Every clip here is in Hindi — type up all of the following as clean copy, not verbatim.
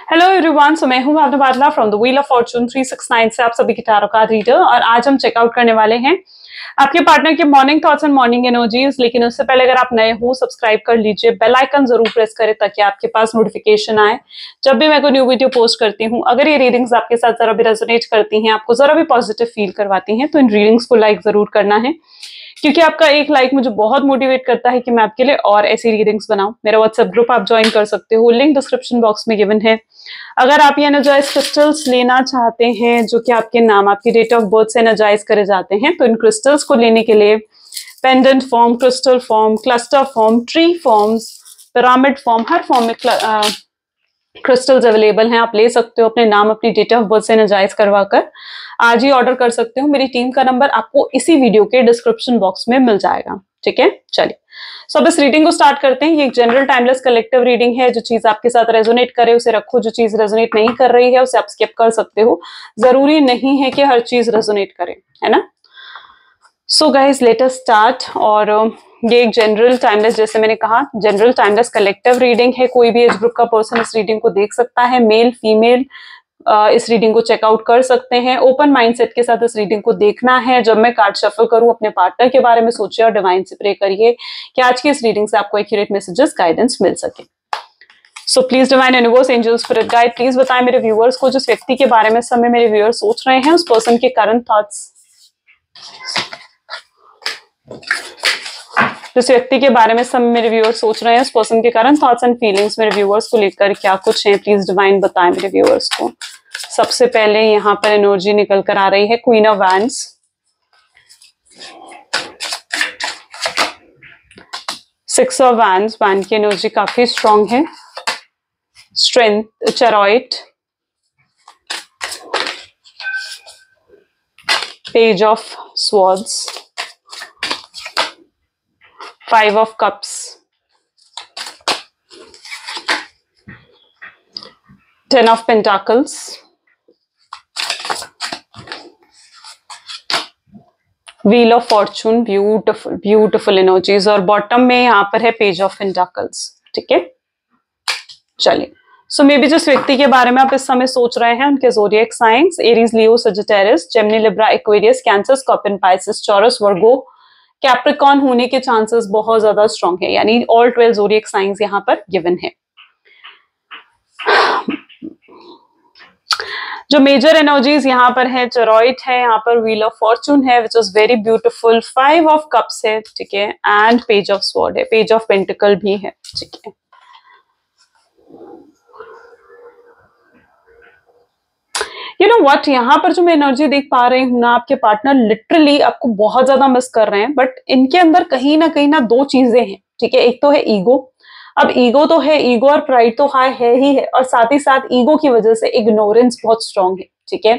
हेलो एवरीवन, सो मैं हूं भावना बादला from the wheel of Fortune 369 से आप सभी की टैरो कार्ड रीडर। और आज हम चेकआउट करने वाले हैं आपके पार्टनर के morning thoughts and morning energies. लेकिन उससे पहले अगर आप नए हो, सब्सक्राइब कर लीजिए, बेल आइकन जरूर प्रेस करें ताकि आपके पास नोटिफिकेशन आए जब भी मैं कोई न्यू वीडियो पोस्ट करती हूँ। अगर ये रीडिंग्स आपके साथ जरा भी रेजोनेट करती हैं, आपको जरा भी पॉजिटिव फील करवाती हैं, तो इन रीडिंग्स को लाइक जरूर करना है, क्योंकि आपका एक लाइक मुझे बहुत मोटिवेट करता है कि मैं आपके लिए और ऐसी रीडिंग्स बनाऊं। मेरा व्हाट्सएप ग्रुप आप ज्वाइन कर सकते हो, लिंक डिस्क्रिप्शन बॉक्स में गिवन है। अगर आप ये एनर्जाइज क्रिस्टल्स लेना चाहते हैं जो कि आपके नाम, आपकी डेट ऑफ बर्थ से एनर्जाइज करे जाते हैं, तो इन क्रिस्टल्स को लेने के लिए pendant form, crystal form, cluster form, tree forms, pyramid form, हर फॉर्म में क्रिस्टल्स अवेलेबल हैं। आप ले सकते हो अपने नाम, अपनी डेट ऑफ बर्थ से एनर्जाइज करवाकर आज ही ऑर्डर कर सकते हो। मेरी टीम का नंबर आपको इसी वीडियो के डिस्क्रिप्शन बॉक्स में मिल जाएगा। ठीक है, चलिए सो अब इस रीडिंग को स्टार्ट करते हैं। ये एक जनरल टाइमलेस कलेक्टिव रीडिंग है। जो चीज आपके साथ रेजोनेट करे उसे रखो, जो चीज रेजोनेट नहीं कर रही है उसे आप स्किप कर सकते हो। जरूरी नहीं है कि हर चीज रेजोनेट करे, है ना। So guys let us start. और ये एक जनरल टाइमलेस, जैसे मैंने कहा, जनरल टाइमलेस कलेक्टिव रीडिंग है। कोई भी एज ग्रुप का पर्सन इस रीडिंग को देख सकता है, मेल फीमेल इस रीडिंग को चेकआउट कर सकते हैं। ओपन माइंडसेट के साथ इस रीडिंग को देखना है। जब मैं कार्ड शफल करूं, अपने पार्टनर के बारे में सोचिए और डिवाइन से प्रे करिए कि आज की इस रीडिंग से आपको एक्यूरेट मैसेजेस, गाइडेंस मिल सके। So please divine universe, angels, spirit guide, please बताएं मेरे व्यूअर्स को जिस व्यक्ति के बारे में समय मेरे व्यूअर्स सोच रहे हैं, उस पर्सन के करंट थॉट्स, जिस व्यक्ति के बारे में सब मेरे व्यूअर्स सोच रहे हैं, उस पर्सन के करंट थॉट्स एंड फीलिंग्स मेरे व्यूअर्स को लेकर क्या कुछ हैं, प्लीज डिवाइन बताएं मेरे व्यूअर्स को। सबसे पहले यहाँ पर एनर्जी निकल कर आ रही है queen of wands, six of wands, wand की एनर्जी काफी स्ट्रांग है, strength, chariot, page of swords, five of cups, 10 of pentacles, wheel of fortune, beautiful beautiful energies. और बॉटम में यहाँ पर है पेज ऑफ पेंटाकल्स। ठीक है, चलिए सो मे बी जिस व्यक्ति के बारे में आप इस समय सोच रहे हैं उनके zodiac signs Aries, Leo, Sagittarius, Gemini, Libra, Aquarius, Cancer, Scorpion, Pisces, Taurus, Virgo, Capricorn होने के चांसेस बहुत ज्यादा स्ट्रांग है। यानी ऑल 12 ज़ोडिएक साइंस यहाँ पर गिवन है। जो मेजर एनर्जीज यहाँ पर है, चेरोइट है, यहाँ पर व्हील ऑफ फॉर्चून है which is very beautiful, five of cups है, ठीक है, एंड पेज ऑफ स्वॉर्ड है, पेज ऑफ पेंटिकल भी है। ठीक है, यू नो व्हाट, यहाँ पर जो मैं एनर्जी देख पा रही हूँ ना, आपके पार्टनर लिटरली आपको बहुत ज्यादा मिस कर रहे हैं, बट इनके अंदर कहीं ना दो चीजें हैं। ठीक है, एक तो है ईगो। अब ईगो तो है, ईगो और प्राइड तो हाई है ही है, और साथ ही साथ ईगो की वजह से इग्नोरेंस बहुत स्ट्रांग है। ठीक है,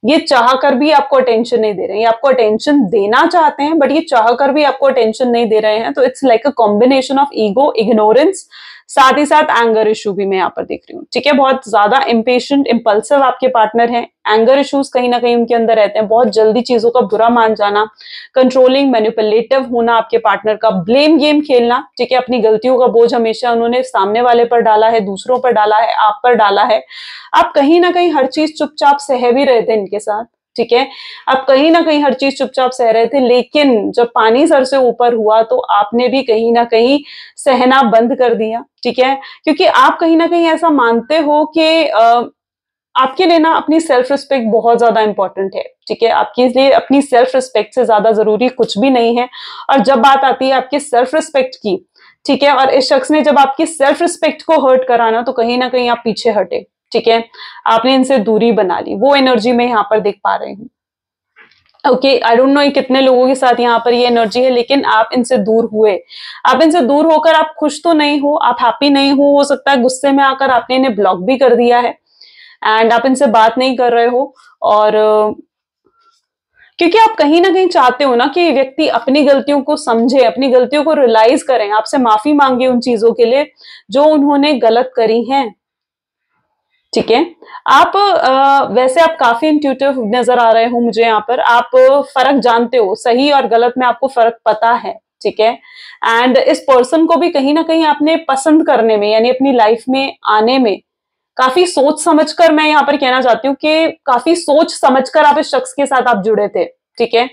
ये चाह कर भी आपको अटेंशन नहीं दे रहे हैं, ये आपको अटेंशन देना चाहते हैं बट ये चाह कर भी आपको अटेंशन नहीं दे रहे हैं। तो it's like a combination of ego, ignorance, साथ ही साथ एंगर इशू भी मैं यहाँ पर देख रही हूँ। ठीक है, बहुत ज्यादा इम्पेशेंट, इम्पल्सिव आपके पार्टनर हैं, एंगर इश्यूज कहीं ना कहीं उनके अंदर रहते हैं, बहुत जल्दी चीजों का बुरा मान जाना, कंट्रोलिंग, मैनिपुलेटिव होना आपके पार्टनर का, ब्लेम गेम खेलना। ठीक है, अपनी गलतियों का बोझ हमेशा उन्होंने सामने वाले पर डाला है, दूसरों पर डाला है, आप पर डाला है। आप कहीं ना कहीं हर चीज चुपचाप सह भी रहे थे इनके साथ। ठीक है, आप कहीं ना कहीं हर चीज चुपचाप सह रहे थे, लेकिन जब पानी सर से ऊपर हुआ तो आपने भी कहीं ना कहीं सहना बंद कर दिया। ठीक है, क्योंकि आप कहीं ना कहीं ऐसा मानते हो कि आपके लिए ना अपनी सेल्फ रिस्पेक्ट बहुत ज्यादा इंपॉर्टेंट है। ठीक है, आपके लिए अपनी सेल्फ रिस्पेक्ट से ज्यादा जरूरी कुछ भी नहीं है। और जब बात आती है आपकी सेल्फ रिस्पेक्ट की, ठीक है, और इस शख्स ने जब आपकी सेल्फ रिस्पेक्ट को हर्ट कराना, तो कहीं ना कहीं आप पीछे हटे। ठीक है, आपने इनसे दूरी बना ली, वो एनर्जी मैं यहाँ पर देख पा रही हूँ। ओके, आई डोंट नो कितने लोगों के साथ यहाँ पर ये एनर्जी है, लेकिन आप इनसे दूर हुए। आप इनसे दूर होकर आप खुश तो नहीं हो, आप हैप्पी नहीं हो सकता है गुस्से में आकर आपने इन्हें ब्लॉक भी कर दिया है एंड आप इनसे बात नहीं कर रहे हो। और क्योंकि आप कहीं ना कहीं चाहते हो ना कि व्यक्ति अपनी गलतियों को समझे, अपनी गलतियों को रियलाइज करें, आपसे माफी मांगे उन चीजों के लिए जो उन्होंने गलत करी हैं। ठीक है, आप वैसे आप काफी इंट्यूटिव नजर आ रहे हो मुझे यहाँ पर, आप फर्क जानते हो, सही और गलत में आपको फर्क पता है। ठीक है, एंड इस पर्सन को भी कहीं ना कहीं आपने पसंद करने में, यानी अपनी लाइफ में आने में काफी सोच समझकर, मैं यहाँ पर कहना चाहती हूँ कि काफी सोच समझकर आप इस शख्स के साथ आप जुड़े थे, ठीक है।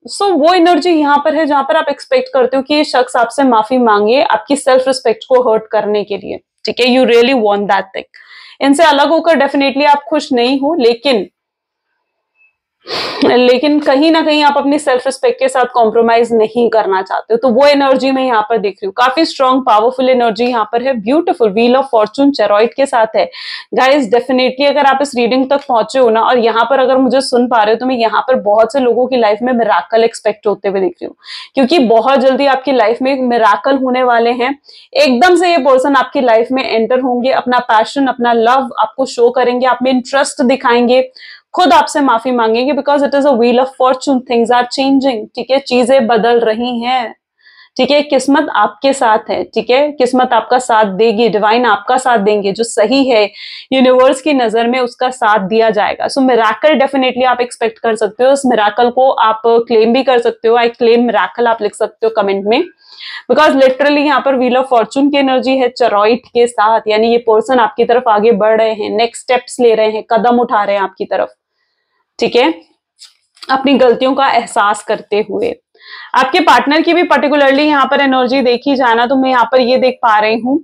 सो वो एनर्जी यहाँ पर है जहां पर आप एक्सपेक्ट करते हो कि ये शख्स आपसे माफी मांगे आपकी सेल्फ रिस्पेक्ट को हर्ट करने के लिए, ठीक है। You really want that thing. इनसे अलग होकर डेफिनेटली आप खुश नहीं हो, लेकिन कहीं ना कहीं आप अपनी सेल्फ रिस्पेक्ट के साथ कॉम्प्रोमाइज नहीं करना चाहते हो। तो वो एनर्जी मैं यहाँ पर देख रही हूँ, काफी स्ट्रॉन्ग पावरफुल एनर्जी यहाँ पर है। ब्यूटीफुल व्हील ऑफ फॉर्चून चेरॉइड के साथ है। गाइस डेफिनेटली अगर आप इस रीडिंग तक पहुंचे हो ना, और यहाँ पर अगर मुझे सुन पा रहे हो, तो मैं यहाँ पर बहुत से लोगों की लाइफ में मिराकल एक्सपेक्ट होते हुए देख रही हूँ, क्योंकि बहुत जल्दी आपकी लाइफ में मिराकल होने वाले हैं। एकदम से ये पर्सन आपकी लाइफ में एंटर होंगे, अपना पैशन, अपना लव आपको शो करेंगे, आप में इंटरेस्ट दिखाएंगे, खुद आपसे माफी मांगेंगे, because it is a wheel of fortune. Things are changing, ठीक है, चीजें बदल रही हैं, ठीक है। किस्मत आपके साथ है, ठीक है, किस्मत आपका साथ देगी, डिवाइन आपका साथ देंगे, जो सही है यूनिवर्स की नजर में उसका साथ दिया जाएगा। सो मिराकल डेफिनेटली आप एक्सपेक्ट कर सकते हो। इस मिराकल को आप क्लेम भी कर सकते हो, आई क्लेम मिराकल आप लिख सकते हो कमेंट में, बिकॉज लिटरली यहाँ पर व्हील ऑफ फॉर्चून की एनर्जी है चरॉइट के साथ, यानी ये पर्सन आपकी तरफ आगे बढ़ रहे हैं, नेक्स्ट स्टेप्स ले रहे हैं, कदम उठा रहे हैं आपकी तरफ, ठीक है, अपनी गलतियों का एहसास करते हुए। आपके पार्टनर की भी पर्टिकुलरली यहाँ पर एनर्जी देखी जाना, तो मैं यहाँ पर ये देख पा रही हूँ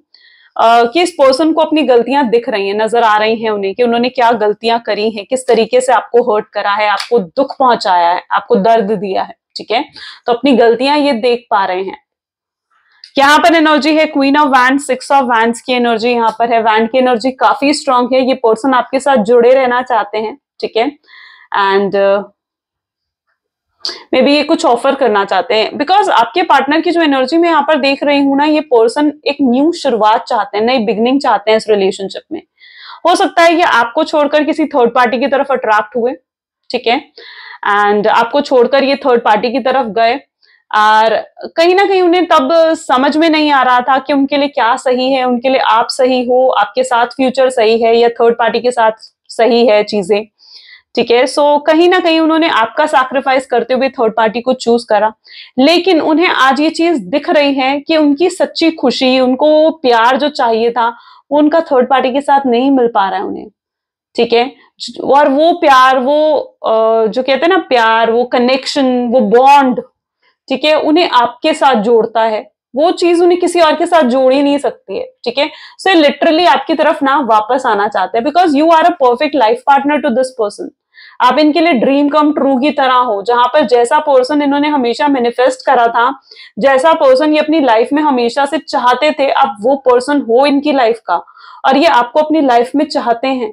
कि इस पर्सन को अपनी गलतियां दिख रही हैं, नजर आ रही हैं उन्हें कि उन्होंने क्या गलतियां करी हैं, किस तरीके से आपको हर्ट करा है, आपको दुख पहुंचाया है, आपको दर्द दिया है, ठीक है। तो अपनी गलतियां ये देख पा रहे हैं। यहाँ पर एनर्जी है queen of wand, 6 of wands की एनर्जी यहाँ पर है। वैंड की एनर्जी काफी स्ट्रांग है, ये पर्सन आपके साथ जुड़े रहना चाहते हैं, ठीक है, एंड मे बी ये कुछ ऑफर करना चाहते हैं, बिकॉज आपके पार्टनर की जो एनर्जी मैं यहाँ पर देख रही हूँ ना, ये पर्सन एक न्यू शुरुआत चाहते हैं, नई बिगनिंग चाहते हैं इस रिलेशनशिप में। हो सकता है ये आपको छोड़कर किसी थर्ड पार्टी की तरफ अट्रैक्ट हुए, ठीक है, एंड आपको छोड़कर ये थर्ड पार्टी की तरफ गए, और कहीं ना कहीं उन्हें तब समझ में नहीं आ रहा था कि उनके लिए क्या सही है, उनके लिए आप सही हो, आपके साथ फ्यूचर सही है, या थर्ड पार्टी के साथ सही है चीजें, ठीक है। सो कहीं ना कहीं उन्होंने आपका सैक्रिफाइस करते हुए थर्ड पार्टी को चूज करा, लेकिन उन्हें आज ये चीज दिख रही है कि उनकी सच्ची खुशी, उनको प्यार जो चाहिए था, वो उनका थर्ड पार्टी के साथ नहीं मिल पा रहा है उन्हें, ठीक है। और वो प्यार, वो जो कहते हैं ना प्यार, वो कनेक्शन, वो बॉन्ड, ठीक है, उन्हें आपके साथ जोड़ता है, वो चीज उन्हें किसी और के साथ जोड़ ही नहीं सकती है, ठीक है। सो लिटरली आपकी तरफ ना वापस आना चाहते हैं, because you are a perfect life partner to this person. आप इनके लिए ड्रीम कम ट्रू की तरह हो, जहां पर जैसा पर्सन इन्होंने हमेशा मैनिफेस्ट करा था, जैसा पर्सन ये अपनी लाइफ में हमेशा से चाहते थे, आप वो पर्सन हो इनकी लाइफ का, और ये आपको अपनी लाइफ में चाहते हैं,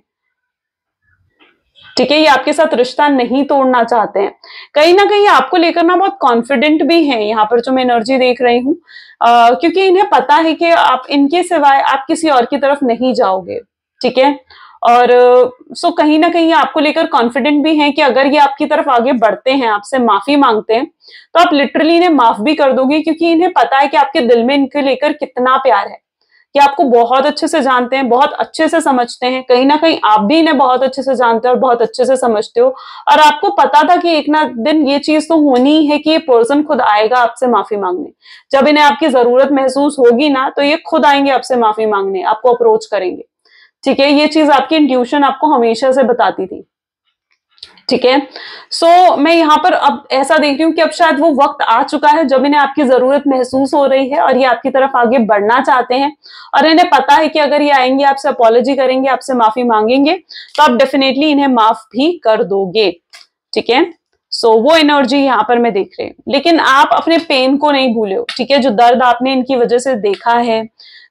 ठीक है। ये आपके साथ रिश्ता नहीं तोड़ना चाहते हैं, कहीं ना कहीं आपको लेकर ना बहुत कॉन्फिडेंट भी हैं यहाँ पर, जो मैं एनर्जी देख रही हूँ, क्योंकि इन्हें पता है कि आप इनके सिवाय आप किसी और की तरफ नहीं जाओगे, ठीक है। और सो कहीं ना कहीं आपको लेकर कॉन्फिडेंट भी हैं कि अगर ये आपकी तरफ आगे बढ़ते हैं, आपसे माफी मांगते हैं, तो आप लिटरली इन्हें माफ भी कर दोगे, क्योंकि इन्हें पता है कि आपके दिल में इनके लेकर कितना प्यार है, कि आपको बहुत अच्छे से जानते हैं, बहुत अच्छे से समझते हैं, कहीं ना कहीं आप भी इन्हें बहुत अच्छे से जानते हो और बहुत अच्छे से समझते हो, और आपको पता था कि एक ना दिन ये चीज तो होनी ही है कि ये पर्सन खुद आएगा आपसे माफी मांगने। जब इन्हें आपकी जरूरत महसूस होगी ना, तो ये खुद आएंगे आपसे माफी मांगने, आपको अप्रोच करेंगे, ठीक है। ये चीज आपकी इंट्यूशन आपको हमेशा से बताती थी, ठीक है। सो मैं यहाँ पर अब ऐसा देख रही हूँ कि अब शायद वो वक्त आ चुका है जब इन्हें आपकी जरूरत महसूस हो रही है, और ये आपकी तरफ आगे बढ़ना चाहते हैं, और इन्हें पता है कि अगर ये आएंगे, आपसे अपॉलॉजी करेंगे, आपसे माफी मांगेंगे, तो आप डेफिनेटली इन्हें माफ भी कर दोगे, ठीक है। सो वो एनर्जी यहाँ पर मैं देख रही हूँ, लेकिन आप अपने पेन को नहीं भूले हो, ठीक है। जो दर्द आपने इनकी वजह से देखा है,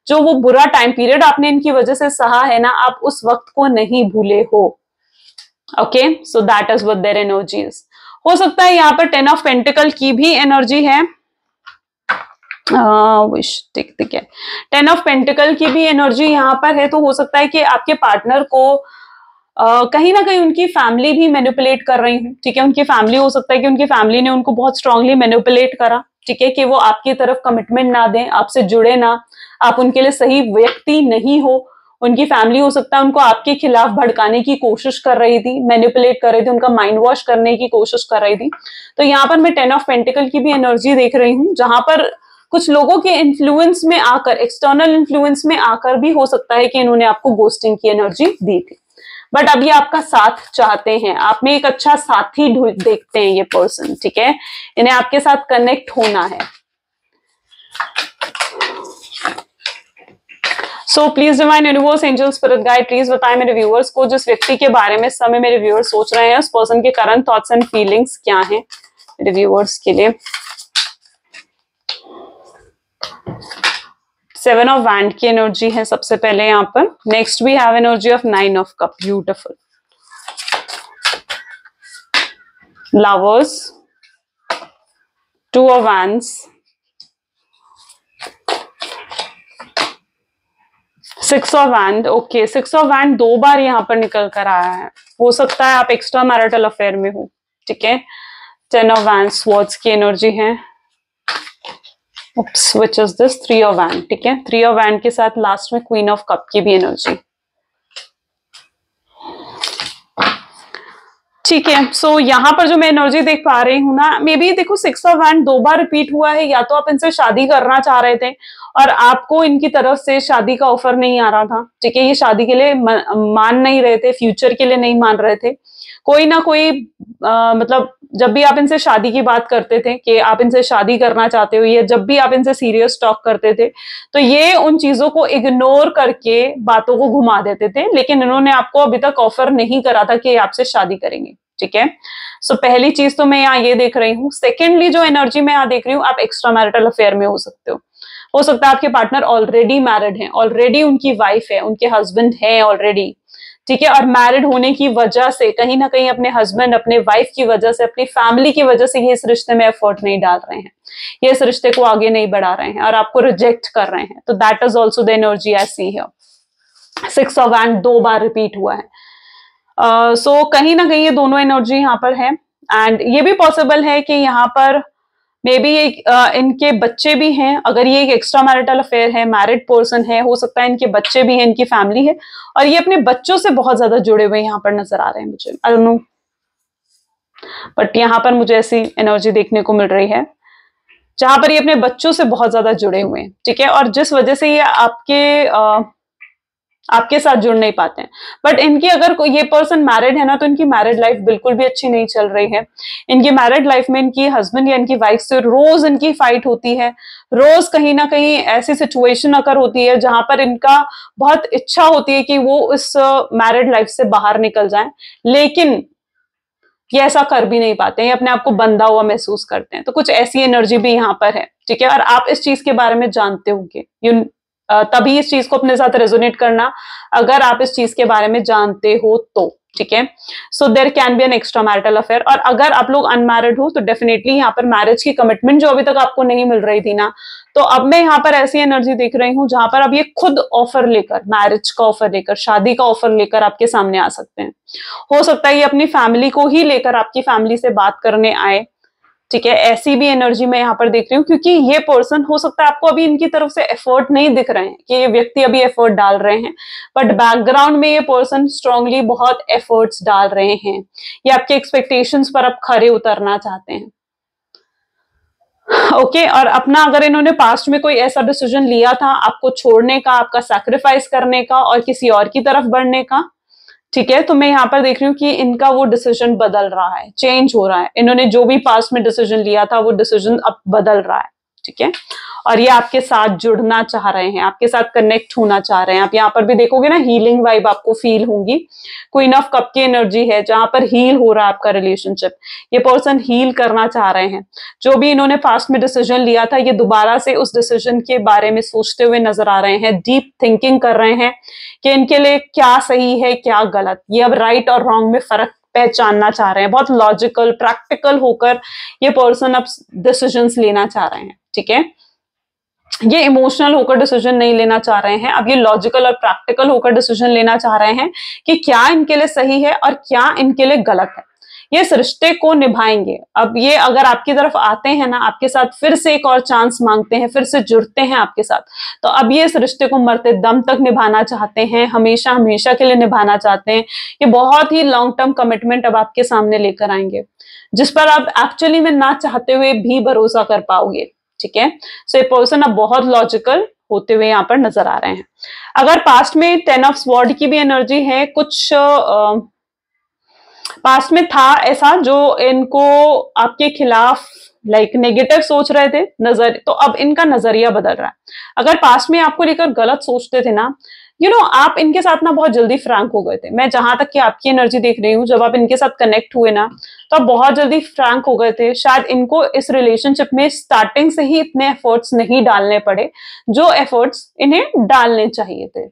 जो वो बुरा टाइम पीरियड आपने इनकी वजह से सहा है ना, आप उस वक्त को नहीं भूले हो, okay. So that is what their energy is. हो सकता है यहाँ पर 10 ऑफ पेंटिकल की भी एनर्जी है, विश ठीक है, 10 ऑफ पेंटिकल की भी एनर्जी यहाँ पर है। तो हो सकता है कि आपके पार्टनर को कहीं ना कहीं उनकी फैमिली भी मैनिपुलेट कर रही है, ठीक है। उनकी फैमिली, हो सकता है कि उनकी फैमिली ने उनको बहुत स्ट्रांगली मैनिपुलेट करा, ठीक है, कि वो आपकी तरफ कमिटमेंट ना दें, आपसे जुड़े ना, आप उनके लिए सही व्यक्ति नहीं हो। उनकी फैमिली, हो सकता है, उनको आपके खिलाफ भड़काने की कोशिश कर रही थी, मैनिपुलेट कर रही थी, उनका माइंड वॉश करने की कोशिश कर रही थी। तो यहाँ पर मैं 10 ऑफ पेंटिकल की भी एनर्जी देख रही हूँ, जहां पर कुछ लोगों के इन्फ्लुएंस में आकर, एक्सटर्नल इन्फ्लुएंस में आकर भी हो सकता है कि इन्होंने आपको गोस्टिंग की एनर्जी दी थी, बट अब ये आपका साथ चाहते हैं, आप में एक अच्छा साथी देखते हैं ये पर्सन, ठीक है, इन्हें आपके साथ कनेक्ट होना है। सो please divine universe, angel, spirit guide, please बताएं मेरे व्यूअर्स को, जिस व्यक्ति के बारे में समय मेरे व्यूअर्स सोच रहे हैं, उस पर्सन के करंट थॉट्स एंड फीलिंग्स क्या हैं मेरे व्यूअर्स के लिए। 7 ऑफ वैंड की एनर्जी है सबसे पहले यहाँ पर। Next we have energy of 9 of cup, beautiful. Lovers, 2 of wands, 6 of wand. Okay, 6 of wand 2 बार यहाँ पर निकल कर आया है, हो सकता है आप एक्स्ट्रा मैरिटल अफेयर में हो, ठीक है। 10 ऑफ वैंड, स्वॉर्ड्स की एनर्जी है। Which is this, 3 of wand, ठीक है। 3 ऑफ वैंड के साथ लास्ट में क्वीन ऑफ कप की भी एनर्जी, ठीक है। सो यहाँ पर जो मैं एनर्जी देख पा रही हूँ ना, मे बी देखो 6 ऑफ वैंड 2 बार रिपीट हुआ है, या तो आप इनसे शादी करना चाह रहे थे और आपको इनकी तरफ से शादी का ऑफर नहीं आ रहा था, ठीक है, ये शादी के लिए मान नहीं रहे थे, फ्यूचर के लिए नहीं मान रहे थे, कोई ना कोई मतलब जब भी आप इनसे शादी की बात करते थे कि आप इनसे शादी करना चाहते हो, या जब भी आप इनसे सीरियस टॉक करते थे, तो ये उन चीजों को इग्नोर करके बातों को घुमा देते थे, लेकिन इन्होंने आपको अभी तक ऑफर नहीं करा था कि आपसे शादी करेंगे, ठीक है। सो पहली चीज तो मैं यहाँ ये देख रही हूँ। सेकेंडली जो एनर्जी मैं यहाँ देख रही हूँ, आप एक्स्ट्रा मैरिटल अफेयर में हो सकते हो सकता है आपके पार्टनर ऑलरेडी मैरिड हैं, ऑलरेडी उनकी वाइफ है, उनके हस्बैंड है ऑलरेडी, ठीक है, और मैरिड होने की वजह से कहीं ना कहीं अपने हस्बैंड, अपने वाइफ की वजह से, अपनी फैमिली की वजह से ये इस रिश्ते में एफर्ट नहीं डाल रहे हैं, ये इस रिश्ते को आगे नहीं बढ़ा रहे हैं और आपको रिजेक्ट कर रहे हैं। तो that is also the energy I see here. 6 of wand 2 bar repeat हुआ है। सो कहीं ना कहीं ये दोनों एनर्जी यहाँ पर है, एंड ये भी पॉसिबल है कि यहाँ पर मे बी इनके बच्चे भी हैं, अगर ये एक एक्स्ट्रा मैरिटल अफेयर है, मैरिड पर्सन है, हो सकता है इनके बच्चे भी हैं, इनकी फैमिली है, और ये अपने बच्चों से बहुत ज्यादा जुड़े हुए यहाँ पर नजर आ रहे हैं मुझे, आई डोंट नो, बट यहाँ पर मुझे ऐसी एनर्जी देखने को मिल रही है जहां पर ये अपने बच्चों से बहुत ज्यादा जुड़े हुए हैं, ठीक है, और जिस वजह से ये आपके साथ जुड़ नहीं पाते हैं। बट इनकी अगर ये पर्सन मैरिड है ना, तो इनकी मैरिड लाइफ बिल्कुल भी अच्छी नहीं चल रही है। इनकी मैरिड लाइफ में इनकी हस्बैंड या इनकी वाइफ से रोज इनकी फाइट होती है, रोज कहीं ना कहीं ऐसी सिचुएशन अकर होती है जहां पर इनका बहुत इच्छा होती है कि वो इस मैरिड लाइफ से बाहर निकल जाए, लेकिन ये ऐसा कर भी नहीं पाते हैं, ये अपने आप को बंधा हुआ महसूस करते हैं। तो कुछ ऐसी एनर्जी भी यहाँ पर है, ठीक है, और आप इस चीज के बारे में जानते होंगे, तभी इस चीज को अपने साथ रेजोनेट करना, अगर आप इस चीज के बारे में जानते हो तो, ठीक है। So there can be an extra marital affair, और अगर आप लोग अनमैरिड हो तो डेफिनेटली यहाँ पर मैरिज की कमिटमेंट जो अभी तक आपको नहीं मिल रही थी ना, तो अब मैं यहाँ पर ऐसी एनर्जी देख रही हूँ जहां पर अब ये खुद ऑफर लेकर, मैरिज का ऑफर लेकर, शादी का ऑफर लेकर आपके सामने आ सकते हैं। हो सकता है ये अपनी फैमिली को ही लेकर आपकी फैमिली से बात करने आए, ठीक है, ऐसी भी एनर्जी मैं यहाँ पर देख रही हूँ, क्योंकि ये पर्सन हो सकता है आपको अभी इनकी तरफ से एफर्ट नहीं दिख रहे हैं कि ये व्यक्ति अभी एफर्ट डाल रहे हैं, बट बैकग्राउंड में ये पर्सन स्ट्रांगली बहुत एफर्ट्स डाल रहे हैं, ये आपके एक्सपेक्टेशंस पर अब खरे उतरना चाहते हैं, ओके। और अपना अगर इन्होंने पास्ट में कोई ऐसा डिसीजन लिया था आपको छोड़ने का, आपका सैक्रिफाइस करने का और किसी और की तरफ बढ़ने का, ठीक है, तो मैं यहाँ पर देख रही हूँ कि इनका वो डिसीजन बदल रहा है, चेंज हो रहा है, इन्होंने जो भी पास्ट में डिसीजन लिया था वो डिसीजन अब बदल रहा है, ठीक है, और ये आपके साथ जुड़ना चाह रहे हैं, आपके साथ कनेक्ट होना चाह रहे हैं। आप यहाँ पर भी देखोगे ना, हीलिंग वाइब आपको फील होंगी, क्वीन ऑफ कप की एनर्जी है जहां पर हील हो रहा है आपका रिलेशनशिप, ये पर्सन हील करना चाह रहे हैं, जो भी इन्होंने पास्ट में डिसीजन लिया था ये दोबारा से उस डिसीजन के बारे में सोचते हुए नजर आ रहे हैं, डीप थिंकिंग कर रहे हैं कि इनके लिए क्या सही है क्या गलत, ये अब राइट और रॉन्ग में फर्क पहचानना चाह रहे हैं, बहुत लॉजिकल प्रैक्टिकल होकर ये पर्सन अब डिसीजंस लेना चाह रहे हैं, ठीक है, ये इमोशनल होकर डिसीजन नहीं लेना चाह रहे हैं, अब ये लॉजिकल और प्रैक्टिकल होकर डिसीजन लेना चाह रहे हैं कि क्या इनके लिए सही है और क्या इनके लिए गलत है, ये इस रिश्ते को निभाएंगे। अब ये अगर आपकी तरफ आते हैं ना, आपके साथ फिर से एक और चांस मांगते हैं, फिर से जुड़ते हैं आपके साथ, तो अब ये इस रिश्ते को मरते दम तक निभाना चाहते हैं, हमेशा हमेशा के लिए निभाना चाहते हैं। ये बहुत ही लॉन्ग टर्म कमिटमेंट अब आपके सामने लेकर आएंगे, जिस पर आप एक्चुअली में ना चाहते हुए भी भरोसा कर पाओगे, ठीक है। सो ये पर्सन अब बहुत लॉजिकल होते हुए यहाँ पर नजर आ रहे हैं। अगर पास्ट में 10 ऑफ स्वॉर्ड की भी एनर्जी है, कुछ पास्ट में था ऐसा जो इनको आपके खिलाफ लाइक नेगेटिव सोच रहे थे, तो अब इनका नजरिया बदल रहा है। अगर पास्ट में आपको लेकर गलत सोचते थे ना, आप इनके साथ ना बहुत जल्दी फ्रैंक हो गए थे। मैं जहां तक कि आपकी एनर्जी देख रही हूँ, जब आप इनके साथ कनेक्ट हुए ना, तो आप बहुत जल्दी फ्रैंक हो गए थे। शायद इनको इस रिलेशनशिप में स्टार्टिंग से ही इतने एफर्ट्स नहीं डालने पड़े जो एफर्ट्स इन्हें डालने चाहिए थे,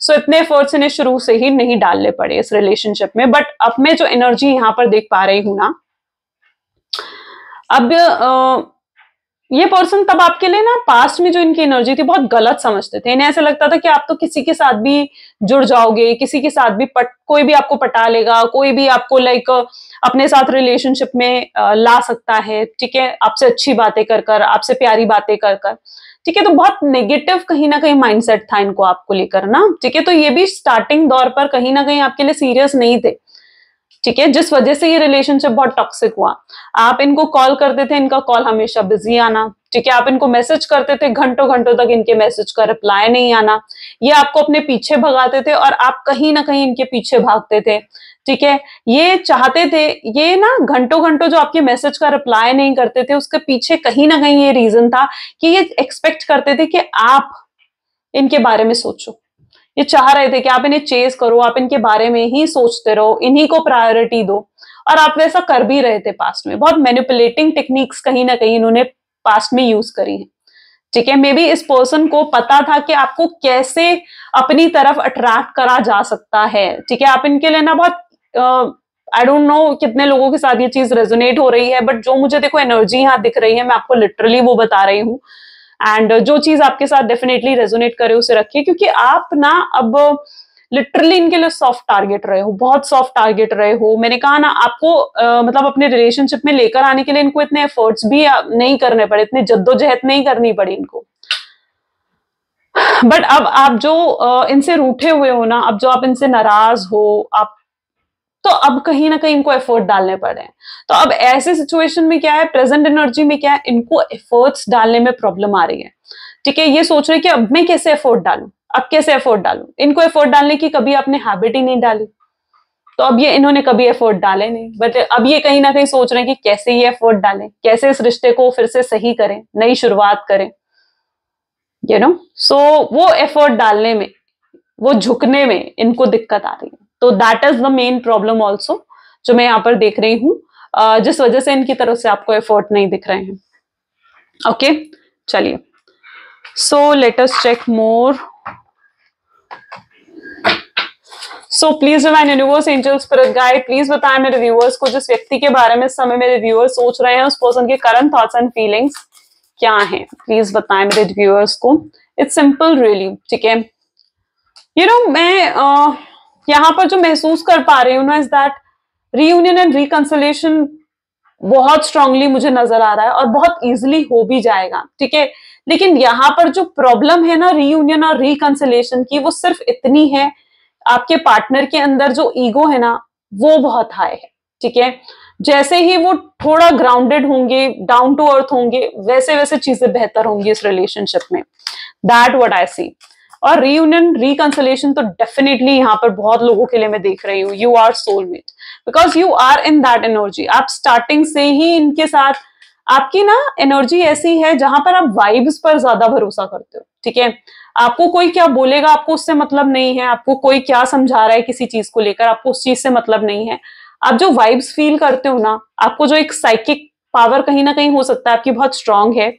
सो इतने एफर्ट्स इन्हें शुरू से ही नहीं डालने पड़े इस रिलेशनशिप में। बट अब मैं जो एनर्जी यहाँ पर देख पा रही हूं ना, अब ये पर्सन तब आपके लिए ना पास्ट में जो इनकी एनर्जी थी बहुत गलत समझते थे। इन्हें ऐसा लगता था कि आप तो किसी के साथ भी जुड़ जाओगे, किसी के साथ भी कोई भी आपको पटा लेगा, कोई भी आपको लाइक अपने साथ रिलेशनशिप में ला सकता है, ठीक है, आपसे अच्छी बातें कर कर, आपसे प्यारी बातें कर कर, ठीक है। तो बहुत नेगेटिव कहीं ना कहीं माइंडसेट था इनको आपको लेकर ना, ठीक है। तो ये भी स्टार्टिंग दौर पर कहीं ना कहीं आपके लिए सीरियस नहीं थे, ठीक है, जिस वजह से ये रिलेशनशिप बहुत टॉक्सिक हुआ। आप इनको कॉल करते थे, इनका कॉल हमेशा बिजी आना, ठीक है। आप इनको मैसेज करते थे, घंटों घंटों तक इनके मैसेज का रिप्लाई नहीं आना। ये आपको अपने पीछे भगाते थे और आप कहीं ना कहीं इनके पीछे भागते थे, ठीक है। ये चाहते थे, ये ना घंटों घंटों जो आपके मैसेज का रिप्लाई नहीं करते थे, उसके पीछे कहीं ना कहीं ये रीजन था कि ये एक्सपेक्ट करते थे कि आप इनके बारे में सोचो। ये चाह रहे थे कि आप इन्हें चेज करो, आप इनके बारे में ही सोचते रहो, इन्हीं को प्रायोरिटी दो। और आप वैसा कर भी रहे थे पास्ट में। बहुत मैनिपुलेटिंग टेक्निक्स कहीं ना कहीं इन्होंने पास्ट में यूज करी है, ठीक है। मे बी इस पर्सन को पता था कि आपको कैसे अपनी तरफ अट्रैक्ट करा जा सकता है, ठीक है। आप इनके लिए ना बहुत आई डोंट नो कितने लोगों के साथ ये चीज रेजोनेट हो रही है, बट जो मुझे देखो एनर्जी यहाँ दिख रही है, मैं आपको लिटरली वो बता रही हूँ। एंड जो चीज आपके साथ डेफिनेटली रेजोनेट करे उसे रखिए, क्योंकि आप ना अब लिटरली इनके लिए सॉफ्ट टारगेट रहे हो, बहुत सॉफ्ट टारगेट रहे हो। मैंने कहा ना आपको मतलब अपने रिलेशनशिप में लेकर आने के लिए इनको इतने एफर्ट्स भी नहीं करने पड़े, इतनी जद्दोजहद नहीं करनी पड़ी इनको। बट अब आप जो इनसे रूठे हुए हो ना, अब जो आप इनसे नाराज हो, आप तो अब कहीं ना कहीं इनको एफर्ट डालने पड़ रहे हैं। तो अब ऐसे सिचुएशन में क्या है, प्रेजेंट एनर्जी में क्या है, इनको एफर्ट्स डालने में प्रॉब्लम आ रही है, ठीक है। ये सोच रहे कि अब मैं कैसे एफर्ट डालूं, अब कैसे एफर्ट डालूं। इनको एफर्ट डालने की कभी आपने हैबिट ही नहीं डाली, तो अब ये इन्होंने कभी एफर्ट डाले नहीं। बट अब ये कहीं ना कहीं सोच रहे हैं कि कैसे ये एफर्ट डालें, कैसे इस रिश्ते को फिर से सही करें, नई शुरुआत करें, सो वो एफर्ट डालने में, वो झुकने में इनको दिक्कत आ रही है। तो that is the main problem also जो मैं यहाँ पर देख रही हूँ, जिस वजह से इनकी तरफ से आपको एफर्ट नहीं दिख रहे हैं। ओके, चलिए, so let us check more. So please divine universe, angel, spirit guide, please बताएं मेरे व्यूअर्स को, जिस व्यक्ति के बारे में इस समय मेरे व्यूअर्स सोच रहे हैं, उस पर्सन के करंट थॉट्स एंड फीलिंग्स क्या हैं। प्लीज बताएं मेरे व्यूअर्स को। इट्स सिंपल रियली, ठीक है। मैं यहाँ पर जो महसूस कर पा रही हूँ ना, is that reunion and reconciliation बहुत स्ट्रांगली मुझे नजर आ रहा है और बहुत इजीली हो भी जाएगा, ठीक है। लेकिन यहाँ पर जो प्रॉब्लम है ना रीयूनियन और रिकंसिलेशन की, वो सिर्फ इतनी है, आपके पार्टनर के अंदर जो ईगो है ना वो बहुत हाई है, ठीक है। जैसे ही वो थोड़ा ग्राउंडेड होंगे, डाउन टू अर्थ होंगे, वैसे वैसे चीजें बेहतर होंगी इस रिलेशनशिप में। दैट व्हाट आई सी। और रीयूनियन रिकंसिलेशन तो डेफिनेटली यहाँ पर बहुत लोगों के लिए मैं देख रही हूँ। You are soulmate, because you are in that energy. आप स्टार्टिंग से ही इनके साथ, आपकी ना एनर्जी ऐसी है जहां पर आप वाइब्स पर ज्यादा भरोसा करते हो, ठीक है। आपको कोई क्या बोलेगा, आपको उससे मतलब नहीं है, आपको कोई क्या समझा रहा है किसी चीज को लेकर, आपको उस चीज से मतलब नहीं है। आप जो वाइब्स फील करते हो ना, आपको जो एक साइकिक पावर कहीं ना कहीं हो सकता है आपकी बहुत स्ट्रांग है,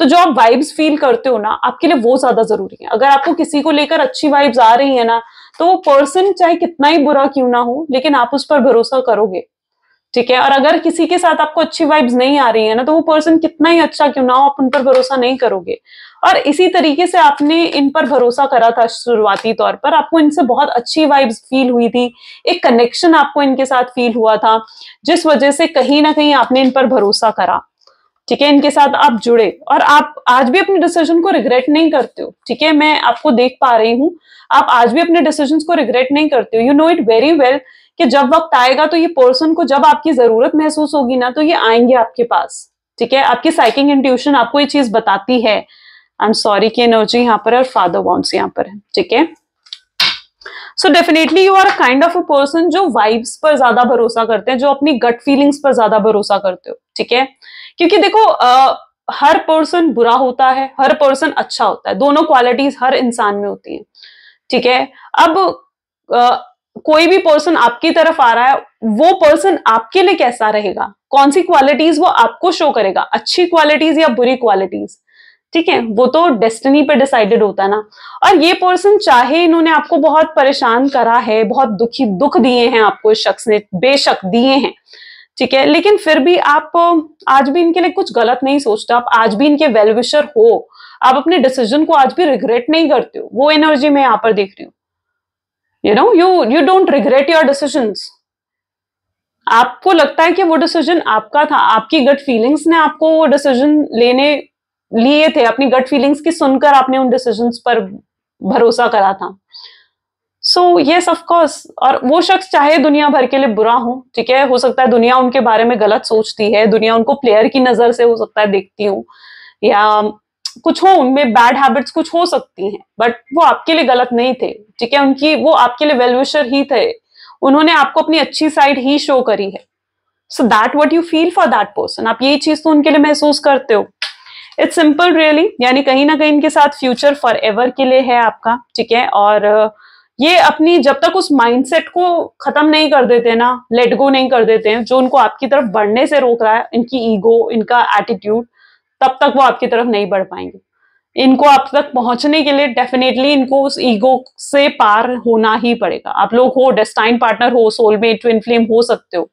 तो जो आप वाइब्स फील करते हो ना, आपके लिए वो ज्यादा जरूरी है। अगर आपको किसी को लेकर अच्छी वाइब्स आ रही है ना, तो वो पर्सन चाहे कितना ही बुरा क्यों ना हो, लेकिन आप उस पर भरोसा करोगे, ठीक है। और अगर किसी के साथ आपको अच्छी वाइब्स नहीं आ रही है ना, तो वो पर्सन कितना ही अच्छा क्यों ना हो, आप उन पर भरोसा नहीं करोगे। और इसी तरीके से आपने इन पर भरोसा करा था शुरुआती तौर पर, आपको इनसे बहुत अच्छी वाइब्स फील हुई थी, एक कनेक्शन आपको इनके साथ फील हुआ था, जिस वजह से कहीं ना कहीं आपने इन पर भरोसा करा, ठीक है। इनके साथ आप जुड़े और आप आज भी अपने डिसीजन को रिग्रेट नहीं करते हो, ठीक है। मैं आपको देख पा रही हूँ, आप आज भी अपने डिसीजन को रिग्रेट नहीं करते हो। You know it very well कि जब वक्त आएगा तो ये पर्सन को जब आपकी जरूरत महसूस होगी ना, तो ये आएंगे आपके पास, ठीक है, आपकी साइकिक इंट्यूशन आपको ये चीज बताती है। आई एम सॉरी की एनर्जी यहाँ पर है और फादर वांट्स यहाँ पर है, ठीक है। So definitely you are a kind of a person जो वाइब्स पर ज्यादा भरोसा करते हैं, जो अपनी गट फीलिंग्स पर ज्यादा भरोसा करते हो, ठीक है। क्योंकि देखो हर पर्सन बुरा होता है, हर पर्सन अच्छा होता है, दोनों क्वालिटीज हर इंसान में होती हैं, ठीक है। अब कोई भी पर्सन आपकी तरफ आ रहा है, वो पर्सन आपके लिए कैसा रहेगा, कौन सी क्वालिटीज वो आपको शो करेगा, अच्छी क्वालिटीज या बुरी क्वालिटीज, ठीक है, वो तो डेस्टिनी पे डिसाइडेड होता है ना। और ये पर्सन चाहे इन्होंने आपको बहुत परेशान करा है, बहुत दुख दिए हैं आपको, इस शख्स ने बेशक दिए हैं, ठीक है, लेकिन फिर भी आप आज भी इनके लिए कुछ गलत नहीं सोचते, आप आज भी इनके वेल विशर हो, आप अपने डिसीजन को आज भी रिग्रेट नहीं करते हो। वो एनर्जी मैं यहां पर देख रही हूँ, you don't regret your decisions. आपको लगता है कि वो डिसीजन आपका था, आपकी गट फीलिंग्स ने आपको वो डिसीजन लिए थे, अपनी गट फीलिंग्स की सुनकर आपने उन डिसीजंस पर भरोसा करा था। सो यस ऑफ कोर्स, और वो शख्स चाहे दुनिया भर के लिए बुरा हो, ठीक है, हो सकता है दुनिया उनके बारे में गलत सोचती है, दुनिया उनको प्लेयर की नजर से हो सकता है देखती हो, या कुछ हो उनमें बैड हैबिट्स कुछ हो सकती हैं, बट वो आपके लिए गलत नहीं थे, ठीक है, उनकी वो आपके लिए वेल विशर ही थे, उन्होंने आपको अपनी अच्छी साइड ही शो करी है। So that what you feel for that person, आप यही चीज तो उनके लिए महसूस करते हो। इट्स सिंपल रियली, यानी कहीं ना कहीं इनके साथ फ्यूचर फॉर एवर के लिए है आपका, ठीक है। और ये अपनी जब तक उस माइंडसेट को खत्म नहीं कर देते ना, लेट गो नहीं कर देते हैं, जो उनको आपकी तरफ बढ़ने से रोक रहा है, इनकी ईगो, इनका एटीट्यूड, तब तक वो आपकी तरफ नहीं बढ़ पाएंगे। इनको आप तक पहुंचने के लिए डेफिनेटली इनको उस ईगो से पार होना ही पड़ेगा। आप लोग हो डेस्टाइन पार्टनर, हो सोलमेट, ट्विन फ्लेम हो सकते हो,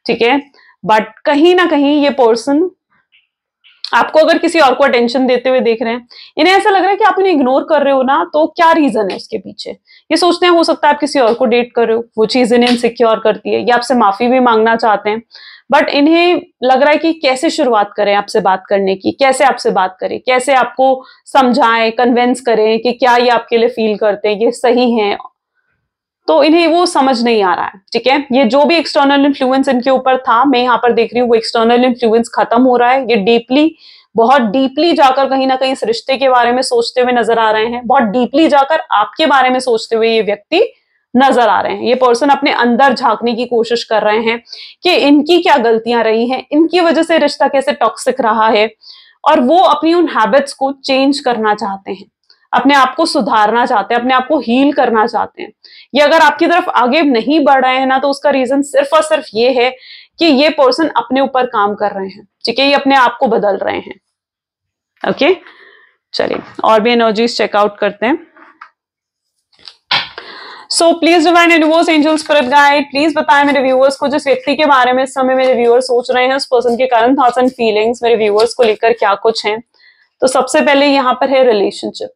ठीक है, बट कहीं ना कहीं ये पर्सन आपको अगर किसी और को अटेंशन देते हुए देख रहे हैं, इन्हें ऐसा लग रहा है कि आप इन्हें इग्नोर कर रहे हो ना, तो क्या रीजन है उसके पीछे। ये सोचते हैं हो सकता है आप किसी और को डेट कर रहे हो, वो चीज इन्हें इनसिक्योर करती है, ये आपसे माफी भी मांगना चाहते हैं, बट इन्हें लग रहा है कि कैसे शुरुआत करें आपसे बात करने की, कैसे आपसे बात करें, कैसे आपको समझाएं, कन्विंस करें कि क्या ये आपके लिए फील करते हैं, ये सही है, तो इन्हें वो समझ नहीं आ रहा है, ठीक है। ये जो भी एक्सटर्नल इन्फ्लुएंस इनके ऊपर था, मैं यहाँ पर देख रही हूँ वो एक्सटर्नल इन्फ्लुएंस खत्म हो रहा है, ये डीपली, बहुत डीपली जाकर कहीं ना कहीं इस रिश्ते के बारे में सोचते हुए नजर आ रहे हैं, बहुत डीपली जाकर आपके बारे में सोचते हुए ये व्यक्ति नजर आ रहे हैं। ये पर्सन अपने अंदर झांकने की कोशिश कर रहे हैं कि इनकी क्या गलतियां रही हैं, इनकी वजह से रिश्ता कैसे टॉक्सिक रहा है, और वो अपनी उन हैबिट्स को चेंज करना चाहते हैं, अपने आप को सुधारना चाहते हैं, अपने आप को हील करना चाहते हैं। ये अगर आपकी तरफ आगे नहीं बढ़ रहे हैं ना, तो उसका रीजन सिर्फ और सिर्फ ये है कि ये पर्सन अपने ऊपर काम कर रहे हैं, ठीक है, ये अपने आप को बदल रहे हैं। ओके, चलिए और भी एनर्जीज चेकआउट करते हैं। सो please divine universe, angel, spirit guide, please बताएं मेरे व्यूअर्स को, जिस व्यक्ति के बारे में इस समय मेरे व्यूअर्स सोच रहे हैं, उस पर्सन के करंट थॉट्स एंड फीलिंग्स मेरे व्यूअर्स को लेकर क्या कुछ हैं। तो सबसे पहले यहाँ पर है रिलेशनशिप,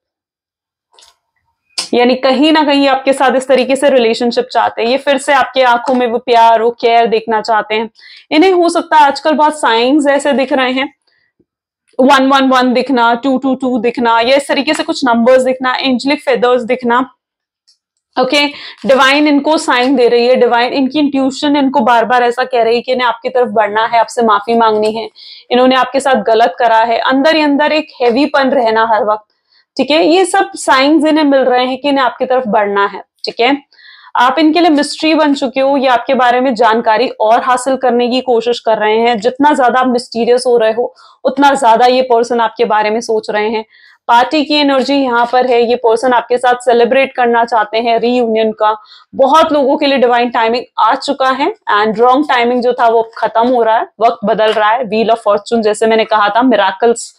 यानी कहीं ना कहीं आपके साथ इस तरीके से रिलेशनशिप चाहते हैं, ये फिर से आपके आंखों में वो प्यार, वो केयर देखना चाहते हैं। इन्हें हो सकता है आजकल बहुत साइंस ऐसे दिख रहे हैं, 111 दिखना, 222 दिखना, या इस तरीके से कुछ नंबर्स दिखना, एंजेलिक फेदर्स दिखना। ओके, डिवाइन इनको साइन दे रही है, डिवाइन इनकी इंट्यूशन इनको बार बार ऐसा कह रही है कि इन्हें आपकी तरफ बढ़ना है, आपसे माफी मांगनी है, इन्होंने आपके साथ गलत करा है, अंदर ही अंदर एक हैवीपन रहना हर वक्त, ठीक है। ये सब साइंस इन्हें मिल रहे हैं कि इन्हें आपकी तरफ बढ़ना है, ठीक है। आप इनके लिए मिस्ट्री बन चुके हो, ये आपके बारे में जानकारी और हासिल करने की कोशिश कर रहे हैं। जितना ज्यादा आप मिस्टीरियस हो रहे हो, उतना ज्यादा ये पर्सन आपके बारे में सोच रहे हैं। पार्टी की एनर्जी यहाँ पर है, ये पर्सन आपके साथ सेलिब्रेट करना चाहते हैं रीयूनियन का। बहुत लोगों के लिए डिवाइन टाइमिंग आ चुका है, एंड रॉन्ग टाइमिंग जो था वो खत्म हो रहा है, वक्त बदल रहा है। व्हील ऑफ फॉर्चून, जैसे मैंने कहा था, मिराकल्स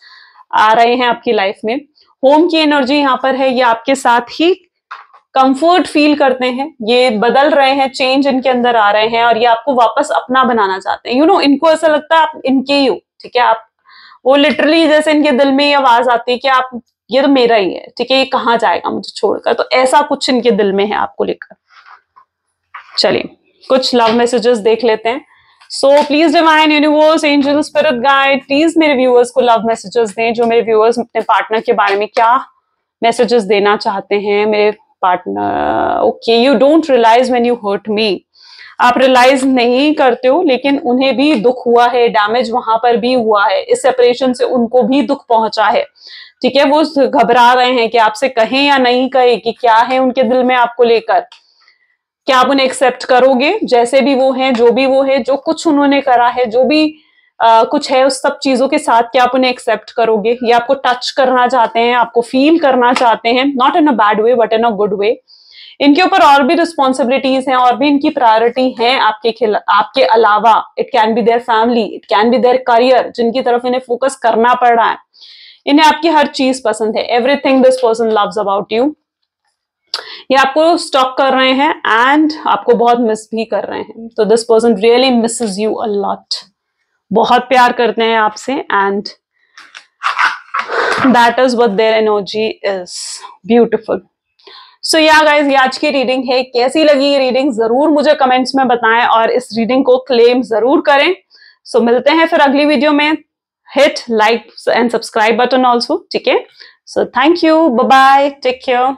आ रहे हैं आपकी लाइफ में। होम की एनर्जी यहाँ पर है, ये आपके साथ ही कंफर्ट फील करते हैं, ये बदल रहे हैं, चेंज इनके अंदर आ रहे हैं, और ये आपको वापस अपना बनाना चाहते हैं। इनको ऐसा लगता है आप इनके ही हो, ठीक है। आप वो लिटरली, जैसे इनके दिल में ये आवाज आती है कि आप, ये तो मेरा ही है, ठीक है, ये कहाँ जाएगा मुझे छोड़कर, तो ऐसा कुछ इनके दिल में है आपको लेकर। चलिए कुछ लव मैसेजेस देख लेते हैं। सो please divine universe, angel, spirit guide, please मेरे व्यूअर्स को लव मैसेजेस दें, जो मेरे व्यूअर्स अपने पार्टनर के बारे में क्या मैसेजेस देना चाहते हैं। मेरे partner, okay, you don't realise when you hurt me. आप रियलाइज नहीं करते हो, लेकिन उन्हें भी दुख हुआ है, डैमेज वहां पर भी हुआ है, इस सेपरेशन से उनको भी दुख पहुंचा है। ठीक है, वो घबरा रहे हैं कि आपसे कहें या नहीं कहें, कि क्या है उनके दिल में आपको लेकर। क्या आप उन्हें एक्सेप्ट करोगे जैसे भी वो हैं, जो भी वो है, जो कुछ उन्होंने करा है, जो भी कुछ है, उस सब चीजों के साथ क्या आप उन्हें एक्सेप्ट करोगे? या आपको टच करना चाहते हैं, आपको फील करना चाहते हैं, not in a bad way but in a good way. इनके ऊपर और भी रिस्पॉन्सिबिलिटीज हैं, और भी इनकी प्रायोरिटी है आपके अलावा। It can be their family, it can be their career, जिनकी तरफ इन्हें फोकस करना पड़ रहा है। इन्हें आपकी हर चीज पसंद है, everything this person loves about you. ये आपको स्टॉक कर रहे हैं एंड आपको बहुत मिस भी कर रहे हैं। तो this person really misses you a lot, बहुत प्यार करते हैं आपसे, and that is what their energy is. Beautiful. So yeah guys, ये आज की रीडिंग है। कैसी लगी ये रीडिंग जरूर मुझे कमेंट्स में बताएं, और इस रीडिंग को क्लेम जरूर करें। सो मिलते हैं फिर अगली वीडियो में। Hit like and subscribe button also, ठीक है। So thank you, bye bye, take care.